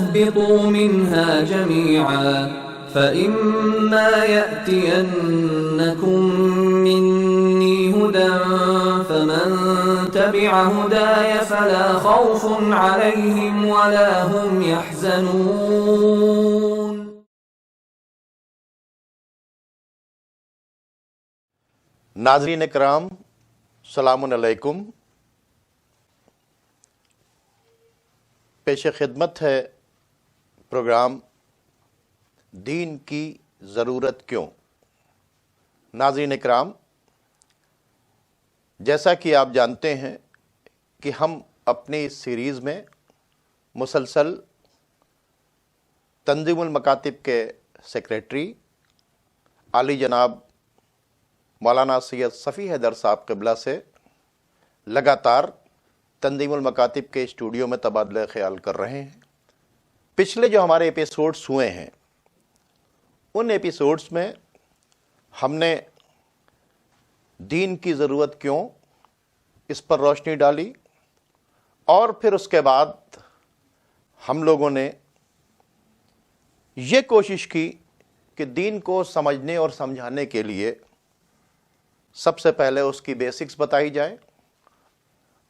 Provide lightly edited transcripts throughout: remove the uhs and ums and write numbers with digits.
اهبطوا منها جميعا فإما يأتينكم مني هدى فمن تبع هداي فلا خوف عليهم ولا هم يحزنون. ناظرین کرام السلام علیکم. پیش خدمت ہے پروگرام دین کی ضرورت کیوں. ناظرین کرام، جیسا کہ آپ جانتے ہیں کہ ہم اپنی اس سیریز میں مسلسل تنظیم المکاتب کے سیکریٹری عالی جناب مولانا سید صفی حیدر صاحب قبلہ سے لگاتار تنظیم المکاتب کے اسٹوڈیو میں تبادلہ خیال کر رہے ہیں. پچھلے جو ہمارے ایپیسوڈز ہوئے ہیں ان ایپیسوڈز میں ہم نے دین کی ضرورت کیوں اس پر روشنی ڈالی، اور پھر اس کے بعد ہم لوگوں نے یہ کوشش کی کہ دین کو سمجھنے اور سمجھانے کے لیے سب سے پہلے اس کی بیسکس بتائی جائیں،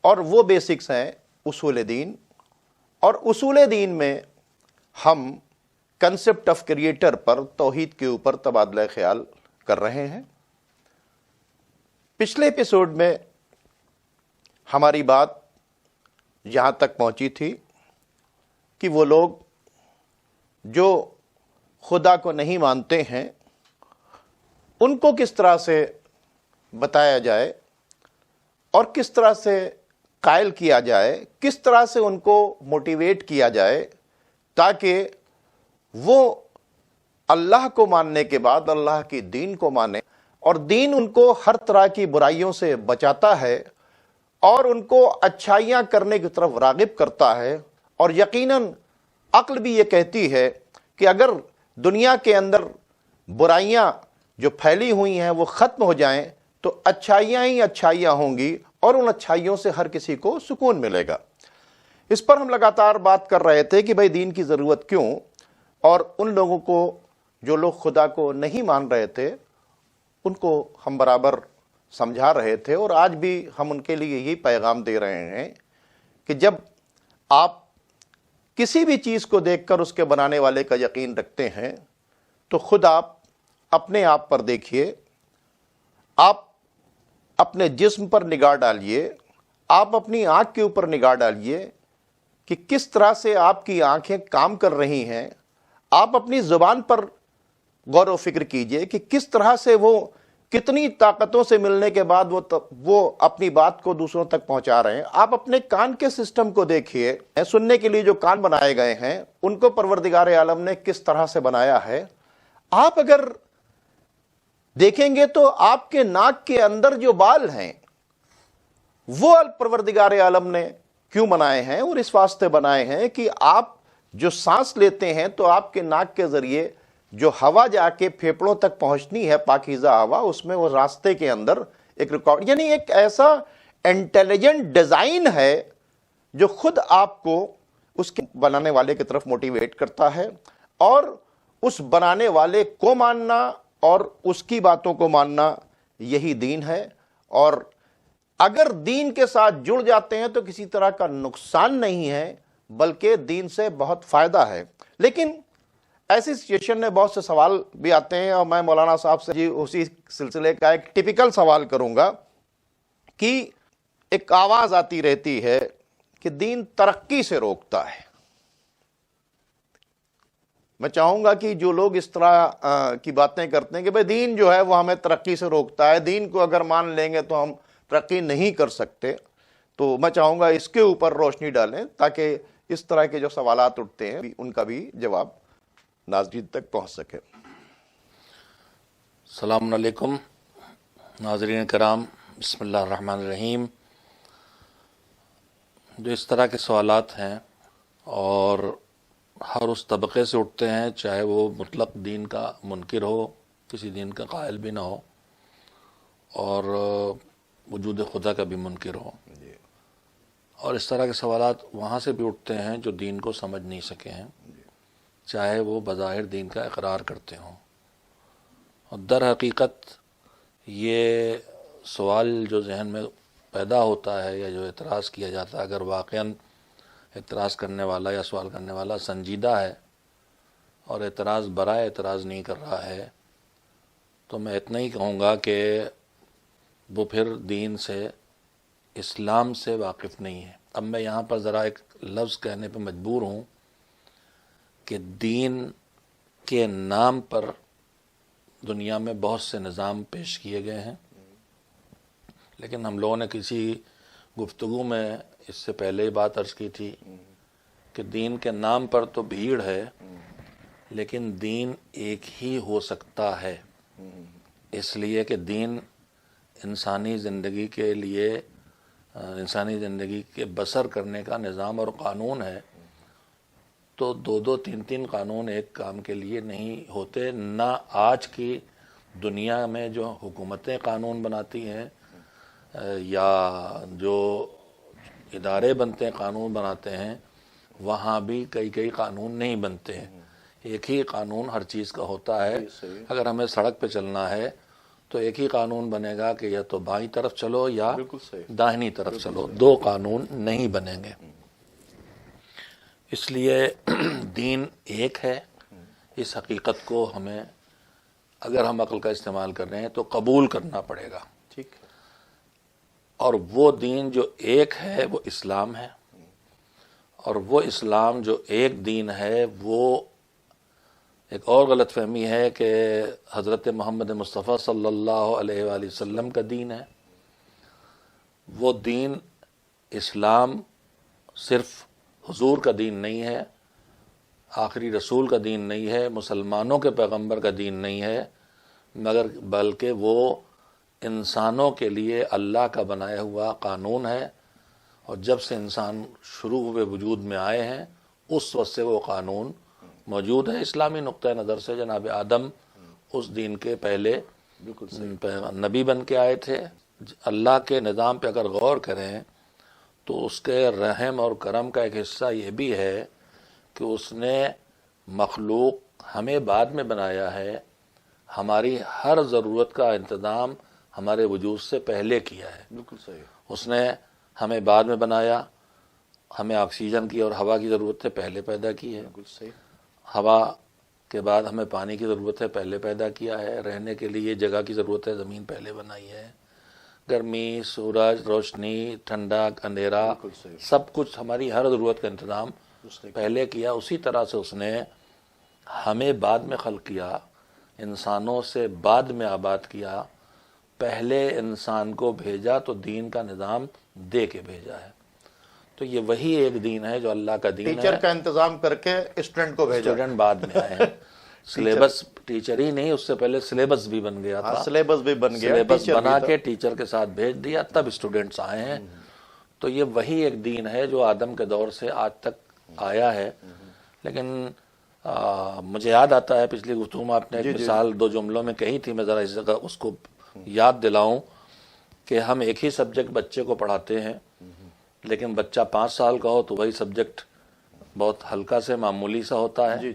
اور وہ بیسکس ہیں اصول دین. اور اصول دین میں ہم کنسپٹ آف کریٹر پر، توحید کے اوپر تبادلہ خیال کر رہے ہیں. پچھلے ایپیسوڈ میں ہماری بات یہاں تک پہنچی تھی کہ وہ لوگ جو خدا کو نہیں مانتے ہیں ان کو کس طرح سے بتایا جائے اور کس طرح سے قائل کیا جائے، کس طرح سے ان کو موٹیویٹ کیا جائے تاکہ وہ اللہ کو ماننے کے بعد اللہ کی دین کو مانے. اور دین ان کو ہر طرح کی برائیوں سے بچاتا ہے اور ان کو اچھائیاں کرنے کی طرف راغب کرتا ہے. اور یقیناً عقل بھی یہ کہتی ہے کہ اگر دنیا کے اندر برائیاں جو پھیلی ہوئی ہیں وہ ختم ہو جائیں تو اچھائیاں ہی اچھائیاں ہوں گی اور ان اچھائیوں سے ہر کسی کو سکون ملے گا. اس پر ہم لگاتار بات کر رہے تھے کہ بھئی دین کی ضرورت کیوں، اور ان لوگوں کو جو لوگ خدا کو نہیں مان رہے تھے ان کو ہم برابر سمجھا رہے تھے. اور آج بھی ہم ان کے لیے یہی پیغام دے رہے ہیں کہ جب آپ کسی بھی چیز کو دیکھ کر اس کے بنانے والے کا یقین رکھتے ہیں تو خود آپ اپنے آپ پر دیکھیے، آپ اپنے جسم پر نگاہ ڈالیے، آپ اپنی آنکھ کے اوپر نگاہ ڈالیے کہ کس طرح سے آپ کی آنکھیں کام کر رہی ہیں. آپ اپنی زبان پر غور و فکر کیجئے کہ کس طرح سے وہ کتنی طاقتوں سے ملنے کے بعد وہ اپنی بات کو دوسروں تک پہنچا رہے ہیں. آپ اپنے کان کے سسٹم کو دیکھیے، سننے کے لیے جو کان بنائے گئے ہیں ان کو پروردگار عالم نے کس طرح سے بنایا ہے. آپ اگر دیکھیں گے تو آپ کے ناک کے اندر جو بال ہیں وہ پروردگار عالم نے کیوں بنائے ہیں، اور اس واسطے بنائے ہیں کہ آپ جو سانس لیتے ہیں تو آپ کے ناک کے ذریعے جو ہوا جا کے پھیپھڑوں تک پہنچنی ہے پاکیزہ ہوا، اس میں وہ راستے کے اندر ایک ریکارڈ، یعنی ایک ایسا انٹیلیجنٹ ڈیزائن ہے جو خود آپ کو اس کے بنانے والے کی طرف موٹیویٹ کرتا ہے. اور اس بنانے والے کو ماننا اور اس کی باتوں کو ماننا یہی دین ہے. اور اگر دین کے ساتھ جڑ جاتے ہیں تو کسی طرح کا نقصان نہیں ہے بلکہ دین سے بہت فائدہ ہے. لیکن ایسی سچویشن میں بہت سے سوال بھی آتے ہیں اور میں مولانا صاحب سے اسی سلسلے کا ایک ٹیپیکل سوال کروں گا کہ ایک آواز آتی رہتی ہے کہ دین ترقی سے روکتا ہے. میں چاہوں گا کہ جو لوگ اس طرح کی باتیں کرتے ہیں کہ بھئی دین جو ہے وہ ہمیں ترقی سے روکتا ہے، دین کو اگر مان لیں گے تو ہم ترقی نہیں کر سکتے، تو میں چاہوں گا اس کے اوپر روشنی ڈالیں تاکہ اس طرح کے جو سوالات اٹھتے ہیں ان کا بھی جواب ناظرین تک پہنچ سکے. السلام علیکم ناظرین کرام، بسم اللہ الرحمن الرحیم. جو اس طرح کے سوالات ہیں اور ہر اس طبقے سے اٹھتے ہیں، چاہے وہ مطلق دین کا منکر ہو، کسی دین کا قائل بھی نہ ہو، اور وجود خدا کا بھی منکر ہو. اور اس طرح کے سوالات وہاں سے بھی اٹھتے ہیں جو دین کو سمجھ نہیں سکے ہیں، چاہے وہ بظاہر دین کا اقرار کرتے ہوں۔ اور در حقیقت یہ سوال جو ذہن میں پیدا ہوتا ہے یا جو اعتراض کیا جاتا ہے، اگر واقعاً اعتراض کرنے والا یا سوال کرنے والا سنجیدہ ہے اور اعتراض برائے اعتراض نہیں کر رہا ہے، تو میں اتنا ہی کہوں گا کہ وہ پھر دین سے، اسلام سے واقف نہیں ہے۔ اب میں یہاں پر ذرا ایک لفظ کہنے پہ مجبور ہوں کہ دین کے نام پر دنیا میں بہت سے نظام پیش کیے گئے ہیں، لیکن ہم لوگوں نے کسی گفتگو میں اس سے پہلے ہی بات عرض کی تھی کہ دین کے نام پر تو بھیڑ ہے، لیکن دین ایک ہی ہو سکتا ہے، اس لیے کہ دین انسانی زندگی کے لیے، انسانی زندگی کے بسر کرنے کا نظام اور قانون ہے۔ تو دو تین قانون ایک کام کے لیے نہیں ہوتے۔ نہ آج کی دنیا میں جو حکومتیں قانون بناتی ہیں یا جو ادارے بنتے ہیں قانون بناتے ہیں، وہاں بھی کئی قانون نہیں بنتے ہیں، ایک ہی قانون ہر چیز کا ہوتا ہے۔ اگر ہمیں سڑک پہ چلنا ہے تو ایک ہی قانون بنے گا کہ یا تو بائیں طرف چلو یا داہنی طرف چلو، دو قانون نہیں بنیں گے۔ اس لیے دین ایک ہے، اس حقیقت کو ہمیں، اگر ہم عقل کا استعمال کر رہے ہیں تو قبول کرنا پڑے گا، ٹھیک ہے۔ اور وہ دین جو ایک ہے وہ اسلام ہے، اور وہ اسلام جو ایک دین ہے، وہ ایک اور غلط فہمی ہے کہ حضرت محمد مصطفیٰ صلی اللہ علیہ وآلہ وسلم کا دین ہے۔ وہ دین اسلام صرف حضور کا دین نہیں ہے، آخری رسول کا دین نہیں ہے، مسلمانوں کے پیغمبر کا دین نہیں ہے، مگر بلکہ وہ انسانوں کے لیے اللہ کا بنایا ہوا قانون ہے، اور جب سے انسان شروع ہوئے وجود میں آئے ہیں اس وقت سے وہ قانون موجود ہے۔ اسلامی نقطہ نظر سے جناب آدم اس دین کے پہلے نبی بن کے آئے تھے۔ اللہ کے نظام پہ اگر غور کریں تو اس کے رحم اور کرم کا ایک حصہ یہ بھی ہے کہ اس نے مخلوق ہمیں بعد میں بنایا ہے، ہماری ہر ضرورت کا انتظام ہمارے وجود سے پہلے کیا ہے۔ بالکل صحیح۔ اس نے ہمیں بعد میں بنایا، ہمیں آکسیجن کی اور ہوا کی ضرورت ہے پہلے پیدا کی ہے، بالکل صحیح۔ ہوا کے بعد ہمیں پانی کی ضرورت ہے پہلے پیدا کیا ہے، رہنے کے لیے جگہ کی ضرورت ہے زمین پہلے بنائی ہے، گرمی، سورج، روشنی، ٹھنڈک، اندھیرا، سب کچھ ہماری ہر ضرورت کا انتظام پہلے کیا۔ اسی طرح سے اس نے ہمیں بعد میں خلق کیا، انسانوں سے بعد میں آباد کیا، پہلے انسان کو بھیجا تو دین کا نظام دے کے بھیجا ہے۔ تو یہ وہی ایک دین ہے جو اللہ کا دین ہے۔ ٹیچر کا انتظام کر کے اسٹوڈنٹ کو بھیجا، اسٹوڈنٹ بعد میں آئے ہیں۔ سلیبس ٹیچر ہی نہیں، اس سے پہلے سلیبس بھی بن گیا تھا، سلیبس بھی بن گیا، سلیبس بنا کے ٹیچر کے ساتھ بھیج دیا، تب اسٹوڈنٹس آئے ہیں۔ تو یہ وہی ایک دین ہے جو آدم کے دور سے آج تک آیا ہے۔ لیکن مجھے یاد آتا ہے پچھلی گفتگو میں آپ نے ایک مثال 2 جملوں میں کہی تھی، میں ذرا اس جگہ اس کو یاد دلاؤں کہ ہم ایک ہی سبجیکٹ بچے کو پڑھاتے ہیں، لیکن بچہ 5 سال کا ہو تو وہی سبجیکٹ بہت ہلکا سے معمولی سا ہوتا ہے،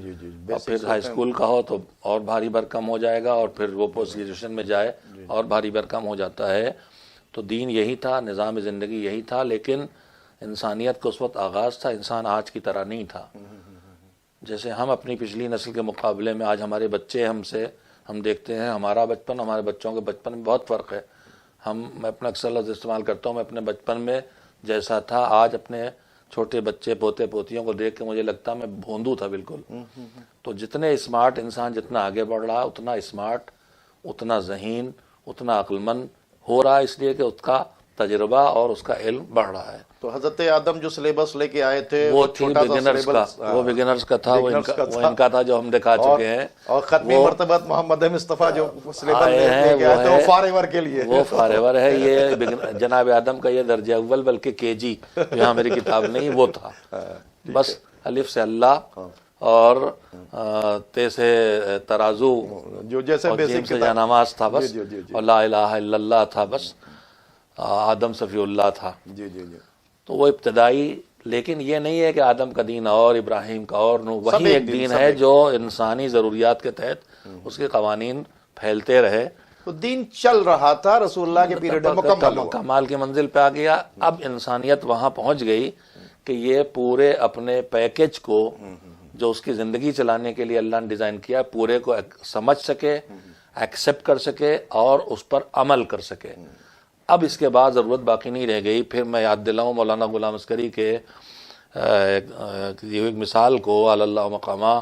اور پھر ہائی اسکول کا ہو تو اور بھاری بھرکم ہو جائے گا، اور پھر وہ پوسٹ گریجویشن میں جائے اور بھاری بھرکم ہو جاتا ہے۔ تو دین یہی تھا، نظام زندگی یہی تھا، لیکن انسانیت کا اس وقت آغاز تھا، انسان آج کی طرح نہیں تھا۔ جیسے ہم اپنی پچھلی نسل کے مقابلے میں آج ہمارے بچے ہم دیکھتے ہیں، ہمارا بچپن ہمارے بچوں کے بچپن میں بہت فرق ہے۔ میں اپنا اکثر لفظ استعمال کرتا ہوں، میں اپنے بچپن میں جیسا تھا آج اپنے چھوٹے بچے پوتے پوتیوں کو دیکھ کے مجھے لگتا میں بھوندو تھا بالکل۔ تو جتنے اسمارٹ انسان جتنا آگے بڑھ رہا، اتنا اسمارٹ، اتنا ذہین، اتنا عقل مند ہو رہا، اس لیے کہ اس کا تجربہ اور اس کا علم بڑھ رہا ہے۔ تو حضرت آدم جو سلیبس لے کے آئے تھے وہ تھی بگنرز کا، وہ بگنرز کا تھا، وہ ان کا تھا جو ہم دکھا چکے ہیں۔ اور ختمی مرتبہ محمد مصطفیٰ جو سلیبس لے کے آئے تھے وہ فار ایور کے لیے، وہ فار ایور ہے۔ یہ جناب آدم کا یہ درجہ اول بلکہ KG، یہاں میری کتاب نہیں، وہ تھا بس الف سے اللہ اور تے سے ترازو، جو جیسے جیم سے جانماز تھا بس، اور لا الہ الا اللہ تھا بس، آدم صفی اللہ تھا۔ جی جی جی۔ تو وہ ابتدائی، لیکن یہ نہیں ہے کہ آدم کا دین اور ابراہیم کا اور نو، وہی ایک دین ہے جو انسانی ضروریات کے تحت اس کے قوانین پھیلتے رہے. تو دین چل رہا تھا رسول اللہ کے پیریڈ میں مکمل ہوا. کمال کی منزل پہ آ گیا. اب انسانیت وہاں پہنچ گئی کہ یہ پورے اپنے پیکج کو جو اس کی زندگی چلانے کے لیے اللہ نے ڈیزائن کیا پورے کو سمجھ سکے، ایکسیپٹ کر سکے اور اس پر عمل کر سکے. اب اس کے بعد ضرورت باقی نہیں رہ گئی. پھر میں یاد دلاؤں مولانا غلام عسکری کے ایک مثال کو، اللہ مقامہ،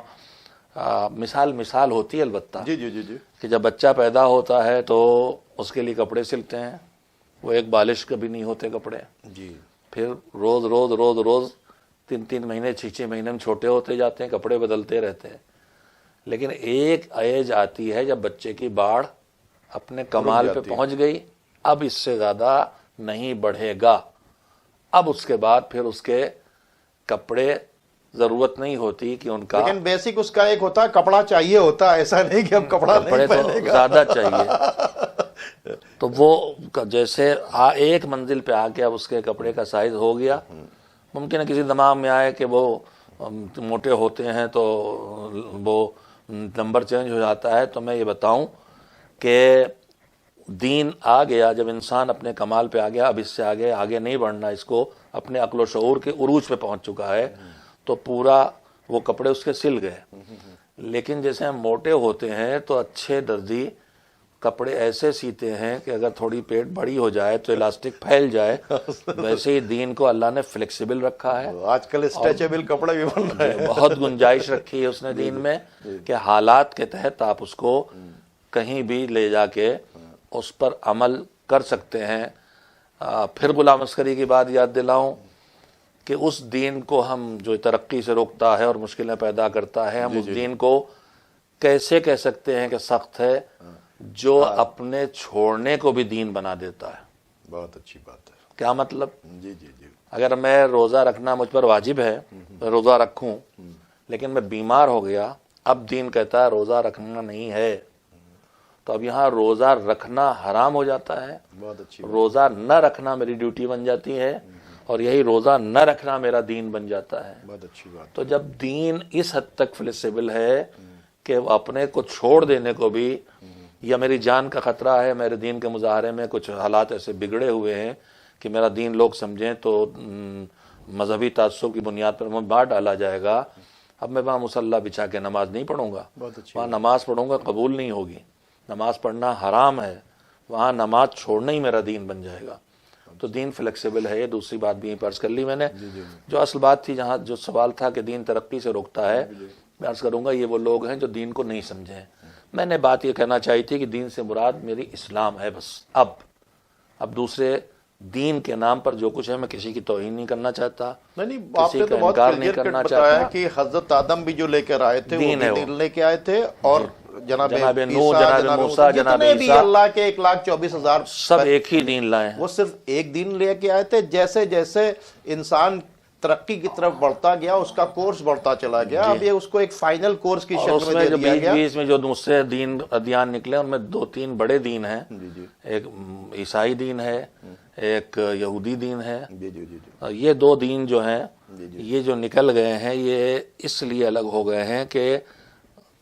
مثال ہوتی ہے البتہ، جی جی جی جی، کہ جب بچہ پیدا ہوتا ہے تو اس کے لیے کپڑے سلتے ہیں، وہ ایک بالش کبھی نہیں ہوتے کپڑے. جی، پھر روز روز روز روز 3 مہینے 6 مہینے میں چھوٹے ہوتے جاتے ہیں، کپڑے بدلتے رہتے ہیں. لیکن ایک ایج آتی ہے جب بچے کی باڑھ اپنے کمال پہ پہنچ گئی، اب اس سے زیادہ نہیں بڑھے گا. اب اس کے بعد پھر اس کے کپڑے ضرورت نہیں ہوتی کہ ان کا، لیکن بیسک اس کا ایک ہوتا ہے کپڑا چاہیے ہوتا، ایسا نہیں کہ اب کپڑا نہیں پہنے تو گا، زیادہ چاہیے. تو وہ جیسے ایک منزل پہ آ کے اب اس کے کپڑے کا سائز ہو گیا. ممکن ہے کسی دماغ میں آئے کہ وہ موٹے ہوتے ہیں تو وہ نمبر چینج ہو جاتا ہے. تو میں یہ بتاؤں کہ دین آ گیا جب انسان اپنے کمال پہ آ گیا، اب اس سے آگے نہیں بڑھنا، اس کو اپنے عقل و شعور کے عروج پہ پہنچ چکا ہے، تو پورا وہ کپڑے اس کے سل گئے. لیکن جیسے ہم موٹے ہوتے ہیں تو اچھے دردی کپڑے ایسے سیتے ہیں کہ اگر تھوڑی پیٹ بڑی ہو جائے تو الاسٹک پھیل جائے. ویسے ہی دین کو اللہ نے فلیکسیبل رکھا ہے. آج کل اسٹریچیبل کپڑے بھی بن رہے ہیں. بہت گنجائش رکھی ہے اس نے دین میں کہ حالات کے تحت آپ اس کو کہیں بھی لے جا کے اس پر عمل کر سکتے ہیں. پھر غلام عسکری کی بات یاد دلاؤں کہ اس دین کو ہم جو ترقی سے روکتا ہے اور مشکلیں پیدا کرتا ہے، ہم اس دین کو کیسے کہہ سکتے ہیں کہ سخت ہے، جو اپنے چھوڑنے کو بھی دین بنا دیتا ہے. بہت اچھی بات ہے. کیا مطلب؟ جی جی جی، اگر میں روزہ رکھنا مجھ پر واجب ہے، روزہ رکھوں، لیکن میں بیمار ہو گیا، اب دین کہتا ہے روزہ رکھنا نہیں ہے، تو اب یہاں روزہ رکھنا حرام ہو جاتا ہے. بہت اچھی. روزہ نہ رکھنا میری ڈیوٹی بن جاتی ہے، اور یہی روزہ نہ رکھنا میرا دین بن جاتا ہے. بہت اچھی بات. تو جب دین اس حد تک فلیکسیبل ہے کہ اپنے کو چھوڑ دینے کو بھی، یا میری جان کا خطرہ ہے، میرے دین کے مظاہرے میں کچھ حالات ایسے بگڑے ہوئے ہیں کہ میرا دین لوگ سمجھیں تو مذہبی تعصب کی بنیاد پر مار ڈالا جائے گا، اب میں وہاں مصلی بچھا کے نماز نہیں پڑھوں گا. وہاں نماز پڑھوں گا قبول نہیں ہوگی. نماز پڑھنا حرام ہے، وہاں نماز چھوڑنا ہی میرا دین بن جائے گا. تو دین فلیکسیبل ہے. یہ دوسری بات بھی عرض کر لی میں نے. جو اصل بات تھی، جہاں جو سوال تھا کہ دین ترقی سے روکتا ہے، میں عرض کروں گا یہ وہ لوگ ہیں جو دین کو نہیں سمجھیں. میں نے بات یہ کہنا چاہی تھی کہ دین سے مراد میری اسلام ہے بس. اب دوسرے دین کے نام پر جو کچھ ہے، میں کسی کی توہین نہیں کرنا چاہتا، نہیں، آپ نے تو بہت کلیئر کٹ بتایا کہ حضرت آدم بھی جو لے کر آئے تھے وہ دین لے کے آئے تھے، اور جناب نوح، جناب موسیٰ، جناب عیسیٰ، اللہ کے 1,24,000 سب ایک ہی دین لائے ہیں. وہ صرف ایک دین لے کے آئے تھے. جیسے جیسے انسان ترقی کی طرف بڑھتا گیا، اس کا کورس بڑھتا چلا گیا. اب یہ اس کو ایک فائنل کورس کی شکل میں دے دیا گیا. بیچ میں جو دوسرے دین ادیان نکلے ان میں 2-3 بڑے دین ہیں. ایک عیسائی دین ہے، ایک یہودی دین ہے. یہ 2 دین جو ہیں، یہ جو نکل گئے ہیں، یہ اس لیے الگ ہو گئے ہیں کہ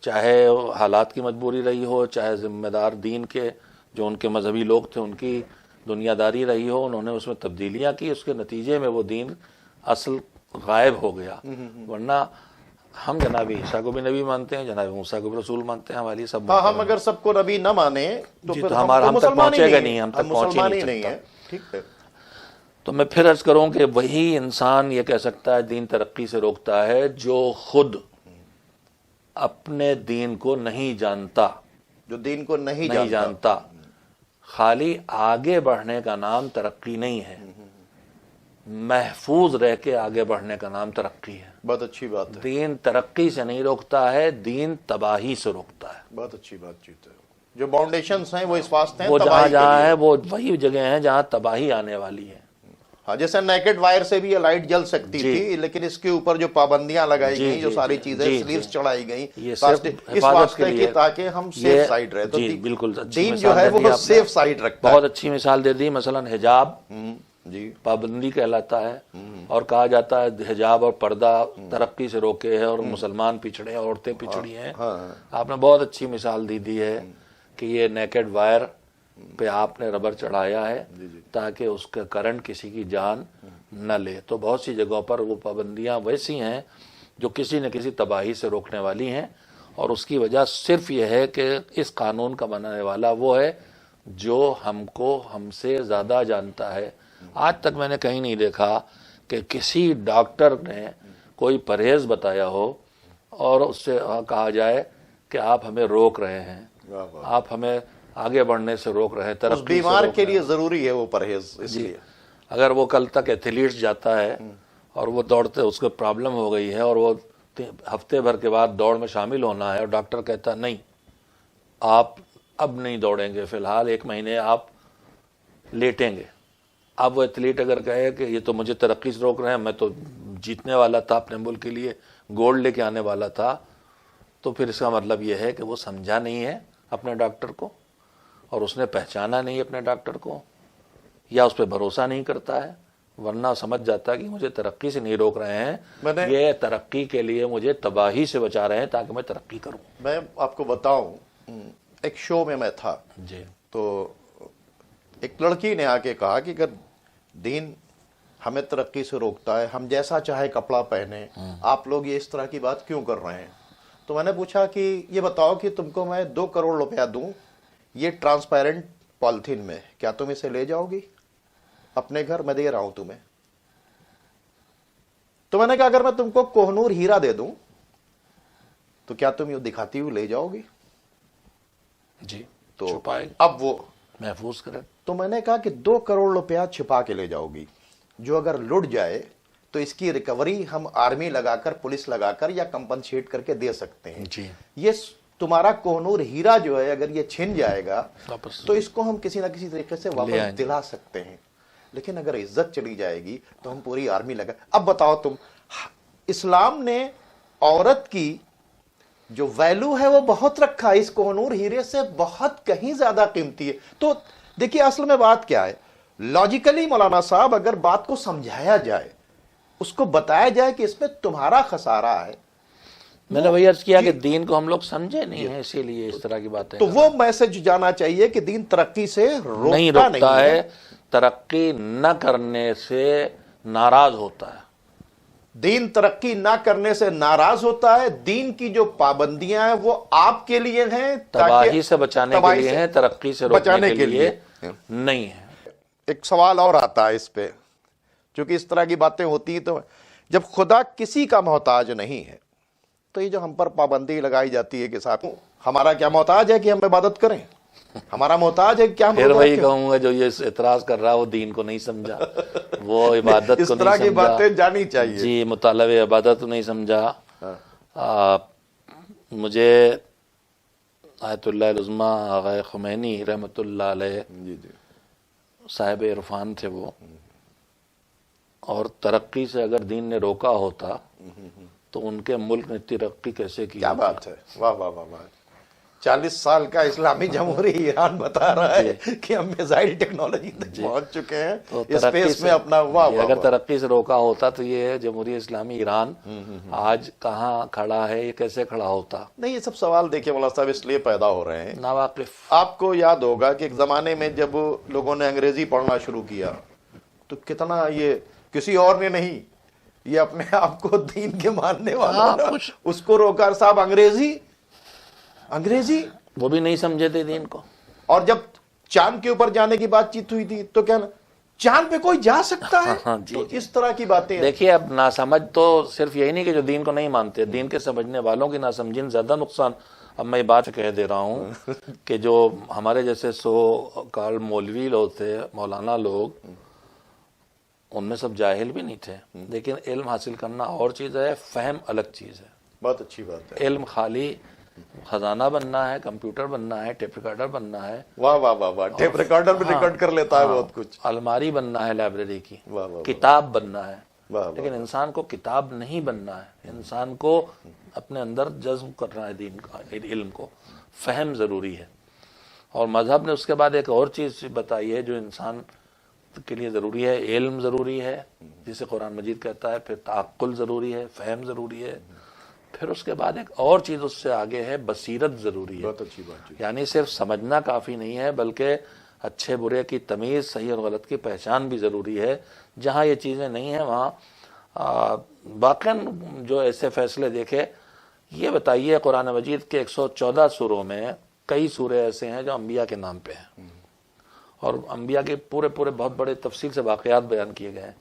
چاہے حالات کی مجبوری رہی ہو، چاہے ذمہ دار دین کے جو ان کے مذہبی لوگ تھے ان کی دنیا داری رہی ہو، انہوں نے اس میں تبدیلیاں کی. اس کے نتیجے میں وہ دین اصل غائب ہو گیا. ورنہ ہم جناب عیسیٰ کو بھی نبی مانتے ہیں، جناب موسیٰ کو بھی رسول مانتے ہیں. ہماری سب ہم اگر سب کو نبی نہ مانے تو پھر ہم تک پہنچے گا نہیں، ہم تک مسلمان ہی نہیں ہے. ٹھیک ہے. تو میں پھر عرض کروں کہ وہی انسان یہ کہہ سکتا ہے دین ترقی سے روکتا ہے جو خود اپنے دین کو نہیں جانتا، جو دین کو نہیں جانتا. خالی آگے بڑھنے کا نام ترقی نہیں ہے، محفوظ رہ کے آگے بڑھنے کا نام ترقی ہے. بہت اچھی بات ہے. دین ترقی سے نہیں روکتا ہے، دین تباہی سے روکتا ہے. بہت اچھی بات چیت ہے. جو باؤنڈیشنز ہیں وہ اس واسطے ہیں، وہ جہاں ہے وہ وہی جگہ ہیں جہاں تباہی آنے والی ہے. ہاں، جیسے نیکڈ وائر سے بھی یہ لائٹ جل سکتی تھی، لیکن اس کے اوپر جو پابندیاں لگائی گئیں، جو ساری چیزیں سلیوز چڑھائی گئیں، اس واسطے کہ تاکہ ہم سیف سائڈ رہے. جی بالکل، دین جو ہے وہ سیف سائڈ رکھتا ہے. بہت اچھی مثال دے دی. مثلا حجاب جی پابندی کہلاتا ہے، اور کہا جاتا ہے حجاب اور پردہ ترقی سے روکے ہے اور مسلمان پچھڑے ہیں، عورتیں پچھڑی ہیں۔ آپ نے بہت اچھی مثال دی ہے کہ یہ نیکڈ وائر پہ آپ نے ربر چڑھایا ہے تاکہ اس کا کرنٹ کسی کی جان نہ لے۔ تو بہت سی جگہوں پر وہ پابندیاں ویسی ہیں جو کسی نہ کسی تباہی سے روکنے والی ہیں، اور اس کی وجہ صرف یہ ہے کہ اس قانون کا بنانے والا وہ ہے جو ہم سے زیادہ جانتا ہے۔ آج تک میں نے کہیں نہیں دیکھا کہ کسی ڈاکٹر نے کوئی پرہیز بتایا ہو اور اس سے کہا جائے کہ آپ ہمیں روک رہے ہیں، آپ ہمیں آگے بڑھنے سے روک رہے ہیں، اس ترقی سے بیمار روک کے رہے لیے ضروری ہے وہ پرہیز، اس لیے اگر وہ کل تک ایتھلیٹس جاتا ہے اور وہ دوڑتے اس کو پرابلم ہو گئی ہے اور وہ ہفتے بھر کے بعد دوڑ میں شامل ہونا ہے اور ڈاکٹر کہتا نہیں آپ اب نہیں دوڑیں گے، فی الحال 1 مہینے آپ لیٹیں گے۔ اب وہ ایتھلیٹ اگر کہے کہ یہ تو مجھے ترقی سے روک رہے ہیں، میں تو جیتنے والا تھا، اپنے ملک کے لیے گولڈ لے کے آنے والا تھا، تو پھر اس کا مطلب یہ ہے کہ وہ سمجھا نہیں ہے اپنے ڈاکٹر کو، اور اس نے پہچانا نہیں اپنے ڈاکٹر کو، یا اس پہ بھروسہ نہیں کرتا ہے، ورنہ سمجھ جاتا ہے کہ مجھے ترقی سے نہیں روک رہے ہیں، یہ ترقی کے لیے مجھے تباہی سے بچا رہے ہیں تاکہ میں ترقی کروں۔ میں آپ کو بتاؤں، ایک شو میں تھا جی تو ایک لڑکی نے آ کے کہا کہ اگر دین ہمیں ترقی سے روکتا ہے، ہم جیسا چاہے کپڑا پہنے، آپ لوگ یہ اس طرح کی بات کیوں کر رہے ہیں؟ تو میں نے پوچھا کہ یہ بتاؤ کہ تم کو میں 2 کروڑ روپیہ دوں یہ ٹرانسپیرنٹ پالیتھین میں، کیا تم اسے لے جاؤ گی اپنے گھر؟ میں دے رہا ہوں تمہیں۔ تو میں نے کہا اگر میں تم کو کوہ نور ہیرا دے دوں تو کیا تم یہ دکھاتی ہوئی لے جاؤ گی؟ جی تو چھپائے اب وہ محفوظ کریں۔ تو میں نے کہا کہ 2 کروڑ روپیہ چھپا کے لے جاؤ گی، جو اگر لٹ جائے تو اس کی ریکوری ہم آرمی لگا کر، پولیس لگا کر یا کمپنسیٹ کر کے دے سکتے ہیں۔ جی یہ تمہارا کوہ نور ہیرا جو ہے اگر یہ چھن جائے گا واپس تو اس کو ہم کسی نہ کسی طریقے سے واپس دلا سکتے ہیں، لیکن اگر عزت چلی جائے گی تو ہم پوری آرمی لگا۔ اب بتاؤ تم، اسلام نے عورت کی جو ویلو ہے وہ بہت رکھا، اس کوہ نور ہیرے سے بہت کہیں زیادہ قیمتی ہے۔ تو دیکھیے اصل میں بات کیا ہے، لاجیکلی مولانا صاحب اگر بات کو سمجھایا جائے، اس کو بتایا جائے کہ اس میں تمہارا خسارہ ہے۔ میں نے وہی عرض کیا کہ دین کو ہم لوگ سمجھے نہیں ہیں، اسی لیے اس طرح کی باتیں تو وہ میسج جانا چاہیے کہ دین ترقی سے نہیں روکتا ہے، ترقی نہ کرنے سے ناراض ہوتا ہے۔ دین ترقی نہ کرنے سے ناراض ہوتا ہے، دین کی جو پابندیاں ہیں وہ آپ کے لیے ہیں، تباہی سے بچانے کے لیے ہیں، ترقی سے روکنے کے لیے نہیں ہے۔ ایک سوال اور آتا ہے اس پہ، چونکہ اس طرح کی باتیں ہوتی ہیں، تو جب خدا کسی کا محتاج نہیں ہے تو یہ جو ہم پر پابندی لگائی جاتی ہے کہ صاحب ہمارا کیا محتاج ہے کہ ہم عبادت کریں؟ ہمارا محتاج ہے کہ ہم پھر وہی کہوں گا جو یہ اعتراض کر رہا ہے وہ دین کو نہیں سمجھا، وہ عبادت کو نہیں سمجھا۔ اس طرح کی باتیں جانی چاہیے۔ جی، مطالبہ عبادت کو نہیں سمجھا۔ مجھے آیت اللہ العظمیٰ آغا خمینی رحمۃ اللہ علیہ صاحب عرفان تھے وہ، اور ترقی سے اگر دین نے روکا ہوتا تو ان کے ملک نے ترقی کیسے کی؟ کیا بات ہے، واہ واہ واہ واہ۔ 40 سال کا اسلامی جمہوری ایران بتا رہا ہے کہ ہم میزائل ٹیکنالوجی تک پہنچ چکے ہیں، اسپیس میں اپنا اگر ترقی سے روکا ہوتا تو یہ جمہوری اسلامی ایران آج کہاں کھڑا ہے، یہ کیسے کھڑا ہوتا؟ نہیں، یہ سب سوال دیکھیں مولانا صاحب اس لیے پیدا ہو رہے ہیں، ناواقف۔ آپ کو یاد ہوگا کہ ایک زمانے میں جب لوگوں نے انگریزی پڑھنا شروع کیا تو کتنا یہ کسی اور نے نہیں، یہ اپنے آپ کو دین کے ماننے والا اس کو روکا، صاحب انگریزی وہ بھی نہیں سمجھے تھے دین کو۔ اور جب چاند کے اوپر جانے کی بات چیت ہوئی تھی تو کیا چاند پہ کوئی جا سکتا ہے؟ تو اس طرح کی باتیں دیکھیے، اب ناسمجھ تو صرف یہی نہیں کہ جو دین کو نہیں مانتے، دین کے سمجھنے والوں کی ناسمجھی زیادہ نقصان۔ اب میں یہ بات کہہ دے رہا ہوں کہ جو ہمارے جیسے سو کال مولوی لوگ تھے، مولانا لوگ، ان میں سب جاہل بھی نہیں تھے، لیکن علم حاصل کرنا اور چیز ہے، فہم الگ چیز ہے۔ بہت اچھی بات ہے۔ علم خالی خزانہ بننا ہے، کمپیوٹر بننا ہے، ٹیپ ریکارڈر بننا ہے، واہ واہ واہ واہ، ٹیپ ریکارڈر بھی ریکارڈ کر لیتا ہے بہت کچھ، الماری بننا ہے لائبریری کی، واہ واہ، کتاب بننا ہے، لیکن انسان کو کتاب نہیں بننا ہے، انسان کو اپنے اندر جذب کرنا ہے دین کا، علم کو، فہم ضروری ہے۔ اور مذہب نے اس کے بعد ایک اور چیز بتائی ہے جو انسان کے لیے ضروری ہے، علم ضروری ہے جسے قرآن مجید کہتا ہے، پھر تعقل ضروری ہے، فہم ضروری ہے، پھر اس کے بعد ایک اور چیز اس سے آگے ہے، بصیرت ضروری ہے۔ بہت اچھی بات جی۔ یعنی صرف سمجھنا کافی نہیں ہے، بلکہ اچھے برے کی تمیز، صحیح اور غلط کی پہچان بھی ضروری ہے۔ جہاں یہ چیزیں نہیں ہیں وہاں واقعاً جو ایسے فیصلے دیکھے، یہ بتائیے قرآن مجید کے 114 سوروں میں کئی سورے ایسے ہیں جو انبیاء کے نام پہ ہیں، اور انبیاء کے پورے بہت بڑے تفصیل سے واقعات بیان کیے گئے ہیں۔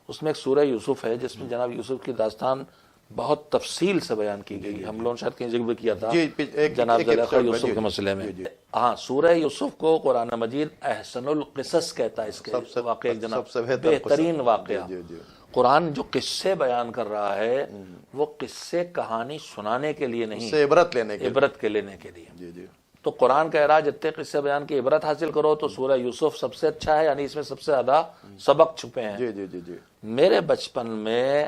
اس میں ایک سورہ یوسف ہے جس میں جناب یوسف کی داستان بہت تفصیل سے بیان کی گئی۔ ہم لوگوں نے شاید کہیں ذکر کیا تھا جناب زلیخا یوسف کے مسئلے میں۔ ہاں، سورہ یوسف کو قرآن مجید احسن القصص کہتا ہے، اس کے واقعہ جناب بہترین واقعہ۔ قرآن جو قصے بیان کر رہا ہے وہ قصے کہانی سنانے کے لیے نہیں، عبرت لینے کے عبرت کے لینے کے لیے۔ تو قرآن کہہ رہا ہے جتنے قصے بیان کی عبرت حاصل کرو تو سورہ یوسف سب سے اچھا ہے، یعنی اس میں سب سے زیادہ سبق چھپے ہیں۔ میرے بچپن میں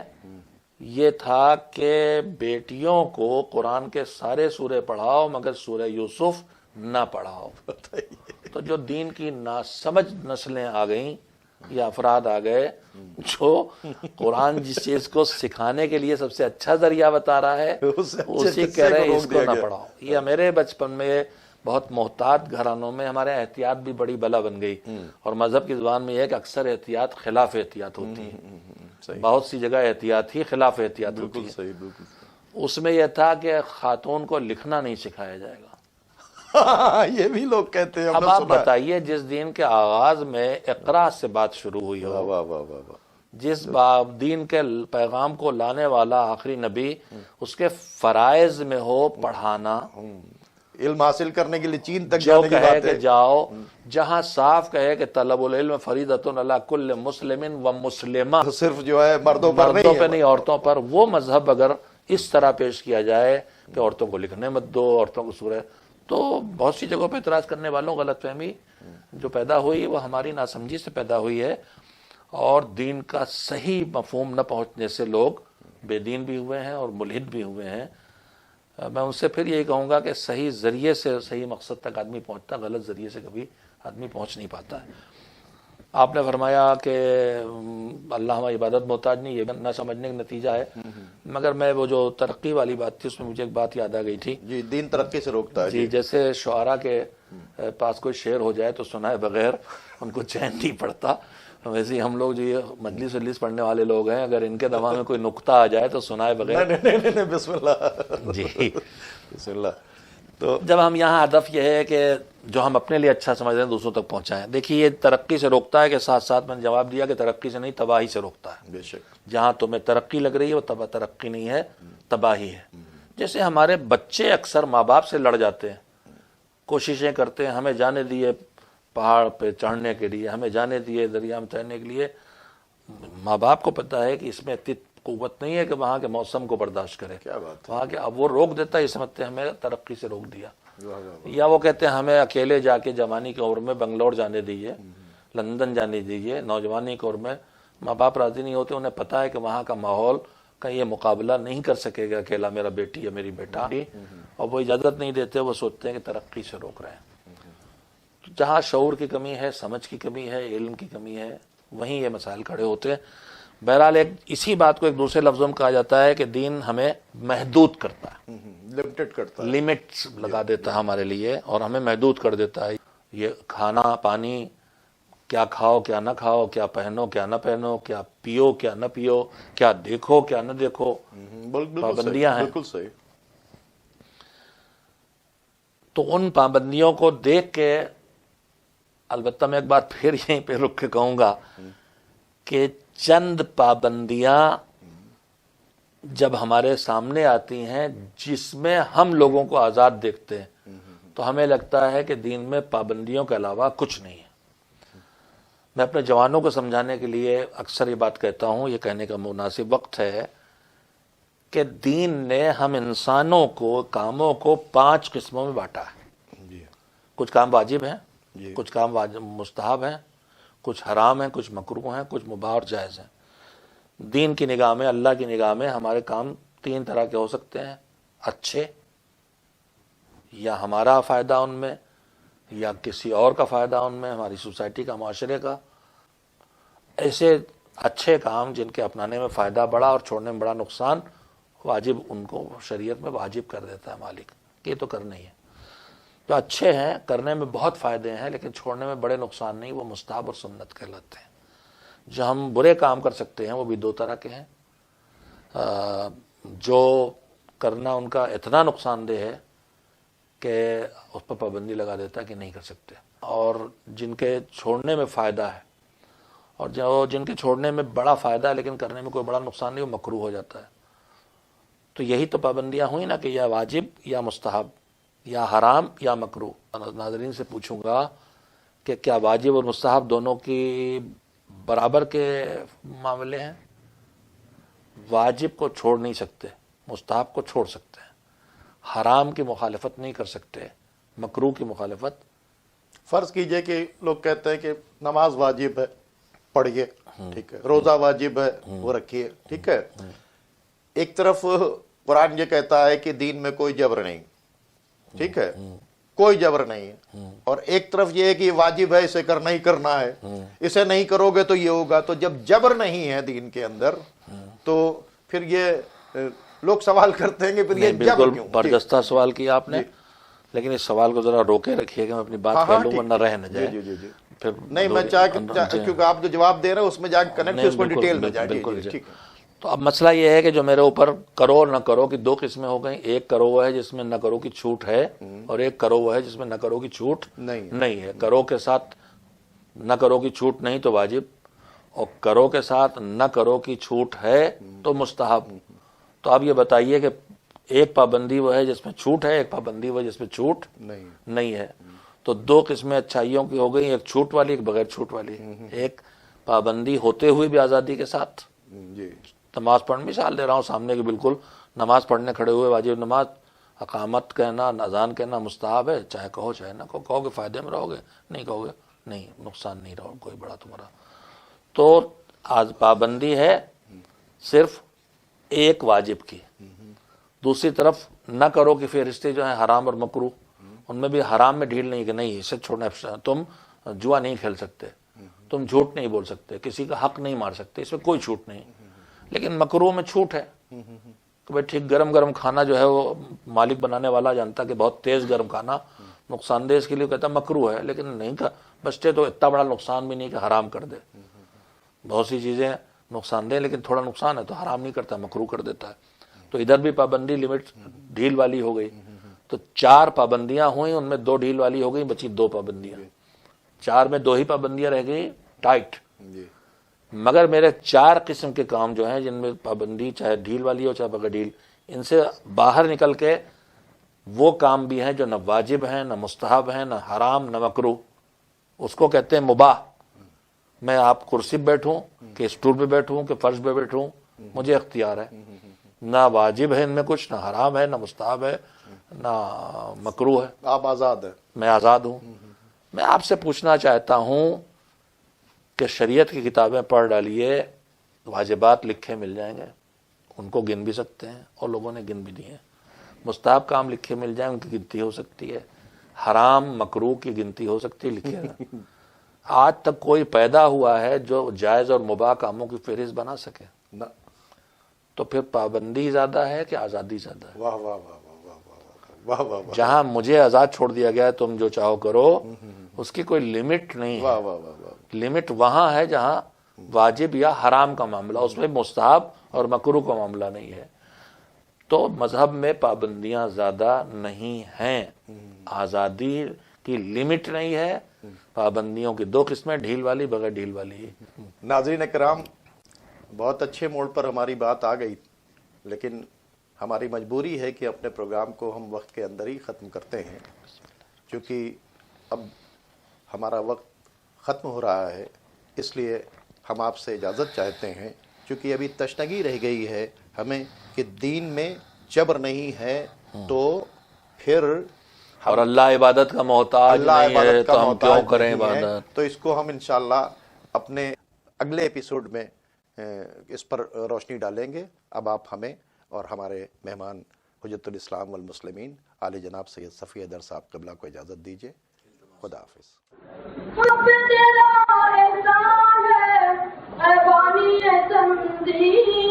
یہ تھا کہ بیٹیوں کو قرآن کے سارے سورے پڑھاؤ مگر سورہ یوسف نہ پڑھاؤ۔ تو جو دین کی ناسمجھ نسلیں آ گئیں یا افراد آ گئے جو قرآن جس چیز کو سکھانے کے لیے سب سے اچھا ذریعہ بتا رہا ہے اسی کہہ رہے ہیں اس کو نہ پڑھاؤ۔ یہ میرے بچپن میں بہت محتاط گھرانوں میں ہمارے احتیاط بھی بڑی بلا بن گئی، اور مذہب کی زبان میں یہ ہے کہ اکثر احتیاط خلاف احتیاط ہوتی ہے، بہت سی جگہ احتیاط ہی خلاف احتیاط ہوتی ہے۔ اس میں یہ تھا کہ خاتون کو لکھنا نہیں سکھایا جائے گا۔ یہ بھی لوگ کہتے ہیں۔ اب آپ بتائیے جس دین کے آغاز میں اقرا سے بات شروع ہوئی ہو، جس دین کے پیغام کو لانے والا آخری نبی، اس کے فرائض میں ہو پڑھانا، علم حاصل کرنے کے لیے چین تک جو جانے کی کہے بات کہ ہے، جاؤ، جہاں صاف کہے کہ طلب العلم فریضۃ علی کل مسلم و مسلمہ، صرف جو ہے مردوں پر مردوں پہ نہیں عورتوں پر، وہ مذہب اگر اس طرح پیش کیا جائے کہ عورتوں کو لکھنے مت دو، عورتوں کو سورہ، تو بہت سی جگہوں پہ اعتراض کرنے والوں غلط فہمی جو پیدا ہوئی وہ ہماری ناسمجھی سے پیدا ہوئی ہے، اور دین کا صحیح مفہوم نہ پہنچنے سے لوگ بے دین بھی ہوئے ہیں اور ملحد بھی ہوئے ہیں۔ میں ان سے پھر یہی کہوں گا کہ صحیح ذریعے سے صحیح مقصد تک آدمی پہنچتا، غلط ذریعے سے کبھی آدمی پہنچ نہیں پاتا ہے۔ آپ نے فرمایا کہ اللہ ہماری عبادت محتاج نہیں، یہ نہ سمجھنے کا نتیجہ ہے، مگر میں وہ جو ترقی والی بات تھی اس میں مجھے ایک بات یاد آ گئی تھی۔ جی، دین ترقی سے روکتا ہے۔ جی، جیسے شعراء کے پاس کوئی شعر ہو جائے تو سنائے بغیر ان کو چین نہیں پڑتا، ویسے ہی ہم لوگ جو یہ مجلس پڑھنے والے لوگ ہیں، اگر ان کے دماغ میں کوئی نقطہ آ جائے تو سنائے بغیر نہیں، بسم اللہ جی بسم اللہ۔ تو جب ہم یہاں ہدف یہ ہے کہ جو ہم اپنے لیے اچھا سمجھ رہے ہیں دوسروں تک پہنچائیں۔ دیکھیے یہ ترقی سے روکتا ہے کہ ساتھ ساتھ میں نے جواب دیا کہ ترقی سے نہیں تباہی سے روکتا ہے۔ بے شک جہاں تمہیں ترقی لگ رہی ہے وہ ترقی نہیں ہے، تباہی ہے۔ جیسے ہمارے بچے اکثر ماں باپ سے لڑ جاتے ہیں، کوششیں کرتے ہیں ہمیں جانے دیے پہاڑ پہ چڑھنے کے لیے، ہمیں جانے دیے دریا میں تیرنے کے لیے۔ ماں باپ کو پتہ ہے کہ اس میں اتنی قوت نہیں ہے کہ وہاں کے موسم کو برداشت کرے، کیا بات ہے۔ وہاں کے اب وہ روک دیتا ہے، یہ سمجھتے ہیں ہمیں ترقی سے روک دیا، یا وہ کہتے ہیں ہمیں اکیلے جا کے جوانی کی عمر میں بنگلور جانے دیجیے، لندن جانے دیجیے۔ نوجوانی کی عمر میں ماں باپ راضی نہیں ہوتے، انہیں پتہ ہے کہ وہاں کا ماحول کا یہ مقابلہ نہیں کر سکے گا اکیلا میرا بیٹی یا میری بیٹا، اور وہ اجازت نہیں دیتے، وہ سوچتے ہیں کہ ترقی سے روک رہے ہیں۔ جہاں شعور کی کمی ہے، سمجھ کی کمی ہے، علم کی کمی ہے، وہیں یہ مسائل کھڑے ہوتے ہیں۔ بہرحال اسی بات کو ایک دوسرے لفظوں میں کہا جاتا ہے کہ دین ہمیں محدود کرتا ہے، لمیٹڈ کرتا ہے، لمٹس لگا دیتا ہے ہمارے لیے اور ہمیں محدود کر دیتا ہے۔ یہ کھانا پانی، کیا کھاؤ کیا نہ کھاؤ، کیا پہنو کیا نہ پہنو، کیا پیو کیا نہ پیو، کیا دیکھو کیا نہ دیکھو، پابندیاں ہیں۔ بالکل صحیح۔ تو ان پابندیوں کو دیکھ کے البتہ میں ایک بات پھر یہیں پہ رک کے کہوں گا کہ چند پابندیاں جب ہمارے سامنے آتی ہیں جس میں ہم لوگوں کو آزاد دیکھتے ہیں تو ہمیں لگتا ہے کہ دین میں پابندیوں کے علاوہ کچھ نہیں ہے۔ میں اپنے جوانوں کو سمجھانے کے لیے اکثر یہ بات کہتا ہوں، یہ کہنے کا مناسب وقت ہے کہ دین نے ہم انسانوں کو کاموں کو 5 قسموں میں بانٹا ہے۔ کچھ کام واجب ہیں، کچھ کام مستحب ہیں، کچھ حرام ہیں، کچھ مکروہ ہیں، کچھ مباح اور جائز ہیں۔ دین کی نگاہ میں، اللہ کی نگاہ میں ہمارے کام 3 طرح کے ہو سکتے ہیں: اچھے، یا ہمارا فائدہ ان میں، یا کسی اور کا فائدہ ان میں، ہماری سوسائٹی کا، معاشرے کا، ایسے اچھے کام جن کے اپنانے میں فائدہ بڑا اور چھوڑنے میں بڑا نقصان، واجب ان کو شریعت میں واجب کر دیتا ہے مالک کہ یہ تو کرنا ہی ہے۔ جو اچھے ہیں کرنے میں بہت فائدے ہیں لیکن چھوڑنے میں بڑے نقصان نہیں، وہ مستحب اور سنت کہلاتے ہیں۔ جو ہم برے کام کر سکتے ہیں وہ بھی دو طرح کے ہیں، جو کرنا ان کا اتنا نقصان دہ ہے کہ اس پر پابندی لگا دیتا ہے کہ نہیں کر سکتے، اور جن کے چھوڑنے میں فائدہ ہے، اور جو جن کے چھوڑنے میں بڑا فائدہ ہے لیکن کرنے میں کوئی بڑا نقصان نہیں، وہ مکروہ ہو جاتا ہے۔ تو یہی تو پابندیاں ہوئی نا کہ یا واجب یا مستحب، یا حرام یا مکروہ۔ ناظرین سے پوچھوں گا کہ کیا واجب اور مستحب دونوں کی برابر کے معاملے ہیں؟ واجب کو چھوڑ نہیں سکتے، مستحب کو چھوڑ سکتے ہیں، حرام کی مخالفت نہیں کر سکتے، مکروہ کی مخالفت۔ فرض کیجئے کہ لوگ کہتے ہیں کہ نماز واجب ہے، پڑھیے، ٹھیک ہے، روزہ واجب ہے، وہ رکھیے، ٹھیک ہے۔ ایک طرف قرآن یہ کہتا ہے کہ دین میں کوئی جبر نہیں، ٹھیک ہے، کوئی جبر نہیں ہے، اور ایک طرف یہ ہے کہ یہ واجب ہے، اسے کرنا ہی کرنا ہے، اسے نہیں کرو گے تو یہ ہوگا۔ تو جب جبر نہیں ہے دین کے اندر تو پھر یہ لوگ سوال کرتے ہیں کہ پھر یہ جبر بالکل کیوں؟ برجستہ سوال کیا آپ نے، لیکن اس سوال کو ذرا روکے رکھیے کہ میں اپنی بات کہہ لوں ورنہ رہ نہ جائے۔ پھر نہیں، میں کیونکہ آپ جو جواب دے رہے ہیں اس میں جا کے کنیکٹ اس کو ڈیٹیل میں جائیں۔ ٹھیک ہے۔ تو اب مسئلہ یہ ہے کہ جو میرے اوپر کرو اور نہ کرو کی دو قسمیں ہو گئیں، ایک کرو وہ ہے جس میں نہ کرو کی چھوٹ ہے، اور ایک کرو وہ ہے جس میں نہ کرو کی چھوٹ نہیں ہے۔ کرو کے ساتھ نہ کرو کی چھوٹ نہیں تو واجب، اور کرو کے ساتھ نہ کرو کی چھوٹ ہے تو مستحب۔ تو اب یہ بتائیے کہ ایک پابندی وہ ہے جس میں چھوٹ ہے، ایک پابندی وہ ہے جس میں چھوٹ نہیں ہے۔ تو دو قسمیں اچھائیوں کی ہو گئی، ایک چھوٹ والی، ایک بغیر چھوٹ والی۔ ایک پابندی ہوتے ہوئے بھی آزادی کے ساتھ، نماز پڑھنے، مثال دے رہا ہوں سامنے کی، بالکل نماز پڑھنے کھڑے ہوئے واجب نماز، اقامت کہنا، اذان کہنا مستحب ہے، چاہے کہو چاہے نہ کہو، کہو گے فائدے میں رہو گے، نہیں کہو گے نہیں، نقصان نہیں رہو کوئی بڑا تمہارا۔ تو آج پابندی ہے صرف ایک واجب کی، دوسری طرف نہ کرو کی فہرستیں جو ہیں حرام اور مکروہ، ان میں بھی حرام میں ڈھیل نہیں کہ نہیں اسے چھوڑنا، تم جوا نہیں کھیل سکتے، تم جھوٹ نہیں بول سکتے، کسی کا حق نہیں مار سکتے، اس میں کوئی چھوٹ نہیں۔ لیکن مکروہ میں چھوٹ ہے کہ بھائی ٹھیک گرم گرم کھانا جو ہے وہ مالک بنانے والا جانتا کہ بہت تیز گرم کھانا نقصان دہ، اس کے لیے کہتا مکروہ ہے، لیکن نہیں کہ بچے تو اتنا بڑا نقصان بھی نہیں کہ حرام کر دے۔ بہت سی چیزیں نقصان دہ لیکن تھوڑا نقصان ہے تو حرام نہیں کرتا، مکروہ کر دیتا ہے۔ تو ادھر بھی پابندی لمٹ ڈھیل والی ہو گئی۔ تو چار پابندیاں ہوئیں، ان میں دو ڈھیل والی ہو گئی، بچی دو پابندیاں، چار میں دو ہی پابندیاں رہ گئی ٹائٹ۔ مگر میرے چار قسم کے کام جو ہیں جن میں پابندی چاہے ڈھیل والی ہو چاہے بغیر ڈھیل، ان سے باہر نکل کے وہ کام بھی ہیں جو نہ واجب ہیں، نہ مستحب ہیں، نہ حرام، نہ مکروہ، اس کو کہتے ہیں مباح۔ میں آپ کرسی پہ بیٹھوں کہ اسٹول پہ بیٹھوں کہ فرش پہ بیٹھوں، مجھے اختیار ہے، نہ واجب ہے ان میں کچھ، نہ حرام ہے، نہ مستحب ہے، نہ مکروہ ہے، آپ آزاد ہیں، میں آزاد ہوں۔ میں آپ سے پوچھنا چاہتا ہوں کہ شریعت کی کتابیں پڑھ ڈالیے، واجبات لکھے مل جائیں گے، ان کو گن بھی سکتے ہیں اور لوگوں نے گن بھی دیے ہیں۔ مستحب کام لکھے مل جائیں، ان کی گنتی ہو سکتی ہے، حرام مکروہ کی گنتی ہو سکتی ہے، لکھے۔ آج تک کوئی پیدا ہوا ہے جو جائز اور مباح کاموں کی فہرست بنا سکے؟ تو پھر پابندی زیادہ ہے کہ آزادی زیادہ ہے؟ واہ واہ واہ واہ واہ واہ واہ، جہاں مجھے آزاد چھوڑ دیا گیا ہے تم جو چاہو کرو، اس کی کوئی لمٹ نہیں ہے۔ لمٹ وہاں ہے جہاں واجب یا حرام کا معاملہ، اس میں مستحب اور مکروہ کا معاملہ نہیں ہے۔ تو مذہب میں پابندیاں زیادہ نہیں ہیں، آزادی کی لمٹ نہیں ہے۔ پابندیوں کی دو قسمیں، ڈھیل والی، بغیر ڈھیل والی۔ ناظرین کرام، بہت اچھے موڑ پر ہماری بات آ گئی، لیکن ہماری مجبوری ہے کہ اپنے پروگرام کو ہم وقت کے اندر ہی ختم کرتے ہیں، کیونکہ اب ہمارا وقت ختم ہو رہا ہے۔ اس لیے ہم آپ سے اجازت چاہتے ہیں، کیونکہ ابھی تشنگی رہ گئی ہے ہمیں کہ دین میں جبر نہیں ہے، تو پھر اور اللہ عبادت کا محتاج نہیں ہے تو ہم کیوں کریں عبادت؟ تو اس کو ہم انشاءاللہ اپنے اگلے ایپیسوڈ میں اس پر روشنی ڈالیں گے۔ اب آپ ہمیں اور ہمارے مہمان حجت الاسلام والمسلمین عالی جناب سید صفی حیدر صاحب قبلہ کو اجازت دیجیے۔ خدا حافظ۔ اے بانی تنظیم